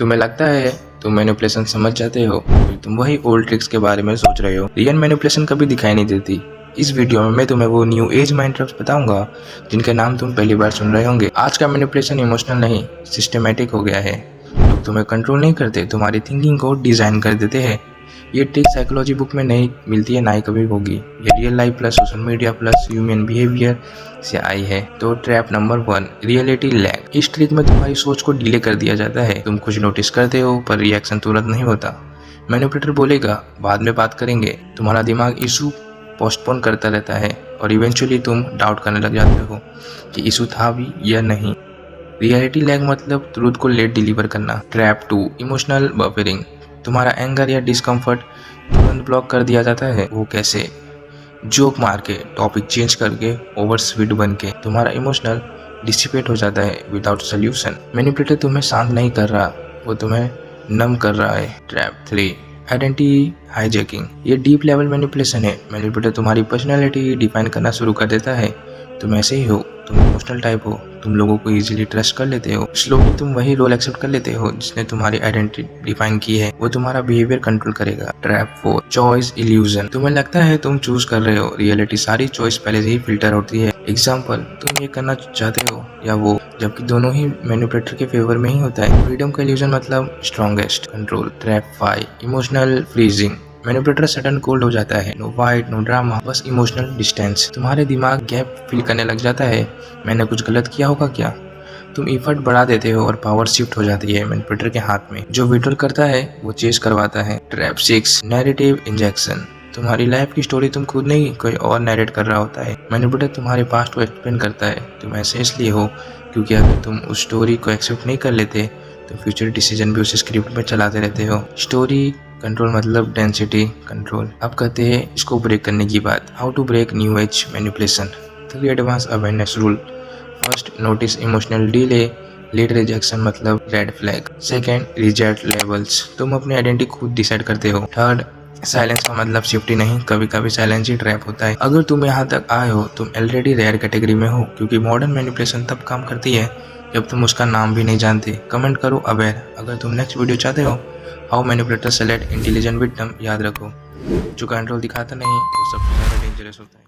तुम्हें लगता है तुम मैनिपुलेशन समझ जाते हो, फिर तुम वही ओल्ड ट्रिक्स के बारे में सोच रहे हो। रियल मैनिपुलेशन कभी दिखाई नहीं देती। इस वीडियो में मैं तुम्हें वो न्यू एज माइंड ट्रिक्स बताऊंगा जिनके नाम तुम पहली बार सुन रहे होंगे। आज का मैनिपुलेशन इमोशनल नहीं, सिस्टमेटिक हो गया है। लोग तुम्हें कंट्रोल नहीं करते, तुम्हारी थिंकिंग को डिजाइन कर देते हैं। ये ट्रिक साइकोलॉजी बुक में नहीं मिलती है, ना ही कभी होगी। ये real life plus social media plus human behaviour से आई है। तो ट्रैप नंबर 1, रियलिटी लैग। इस ट्रिक में तुम्हारी सोच को डिले कर दिया जाता है। तुम कुछ नोटिस करते हो पर रिएक्शन तुरंत नहीं होता। मैनिपुलेटर बोलेगा बाद में बात करेंगे। तुम्हारा दिमाग इशू पोस्टपोन करता रहता है और इवेंचुअली तुम डाउट करने लग जाते हो कि इशू था भी या नहीं। रियलिटी लैग मतलब ट्रूथ को लेट डिलीवर करना। Trap 2, emotional buffering. तुम्हारा एंगर या डिस्कम्फर्ट तुरंत ब्लॉक कर दिया जाता है। वो कैसे? जोक मार के, टॉपिक चेंज करके, ओवर स्वीट बन के तुम्हारा इमोशनल डिसिपेट हो जाता है विदाउट सोल्यूशन। मैनिपुलेटर तुम्हें शांत नहीं कर रहा, वो तुम्हें नम कर रहा है। Trap 3, identity hijacking. ये डीप लेवल मैनिपुलेशन है। मैनिपुलेटर तुम्हारी पर्सनैलिटी डिफाइन करना शुरू कर देता है। तुम ऐसे ही हो, तुम इमोशनल टाइप हो, तुम लोगों को इजीली ट्रस्ट कर लेते हो। स्लोली तुम वही रोल एक्सेप्ट कर लेते हो जिसने तुम्हारी आइडेंटिटी डिफाइन की है। वो तुम्हारा बिहेवियर कंट्रोल करेगा। Trap 4, choice illusion. तुम्हें लगता है तुम चूज कर रहे हो, रियलिटी सारी चॉइस पहले से ही फिल्टर होती है। एग्जाम्पल, तुम ये करना चाहते हो या वो, जबकि दोनों ही मैनिपुलेटर के फेवर में ही होता है। फ्रीडम का इल्यूजन मतलब strongest control. Trap 5, emotional freezing. Manipulator sudden cold हो जाता है। नो फाइट, नो ड्रामा, बस इमोशनल डिस्टेंस। तुम्हारे दिमाग गैप फील करने लग जाता है। मैंने कुछ गलत किया होगा क्या? तुम एफर्ट बढ़ा देते हो और पावर शिफ्ट हो जाती है मैनिपुलेटर के हाथ में। जो विड्रॉल करता है वो चेस करवाता है। Trap 6, narrative injection. तुम्हारी लाइफ की स्टोरी तुम खुद नहीं, कोई और नैरेट कर रहा होता है। मैनिपुलेटर तुम्हारे पास्ट को एक्सप्लेन करता है। तुम ऐसे इसलिए हो क्योंकि अगर तुम उस स्टोरी को एक्सेप्ट नहीं कर लेते तो फ्यूचर डिसीजन भी उस स्क्रिप्ट में चलाते रहते हो। स्टोरी कंट्रोल मतलब डेंसिटी कंट्रोल। अब कहते हैं इसको ब्रेक करने की बात। How to break new age manipulation. 3 advance awareness rule. First, notice emotional delay, late rejection मतलब red flag. Second, reject levels, तुम अपनी आइडेंटिटी खुद डिसाइड करते हो। थर्ड, साइलेंस का मतलब सेफ्टी नहीं, कभी कभी साइलेंस ही ट्रैप होता है। अगर तुम यहाँ तक आए हो तुम ऑलरेडी रेयर कैटेगरी में हो, क्योंकि मॉडर्न मैनिपुलेशन तब काम करती है जब तुम उसका नाम भी नहीं जानते। कमेंट करो अवेयर। अगर तुम नेक्स्ट वीडियो चाहते हो how manipulator select intelligent victim, याद रखो जो कंट्रोल दिखाता नहीं वो सबसे ज़्यादा डेंजरस होता है।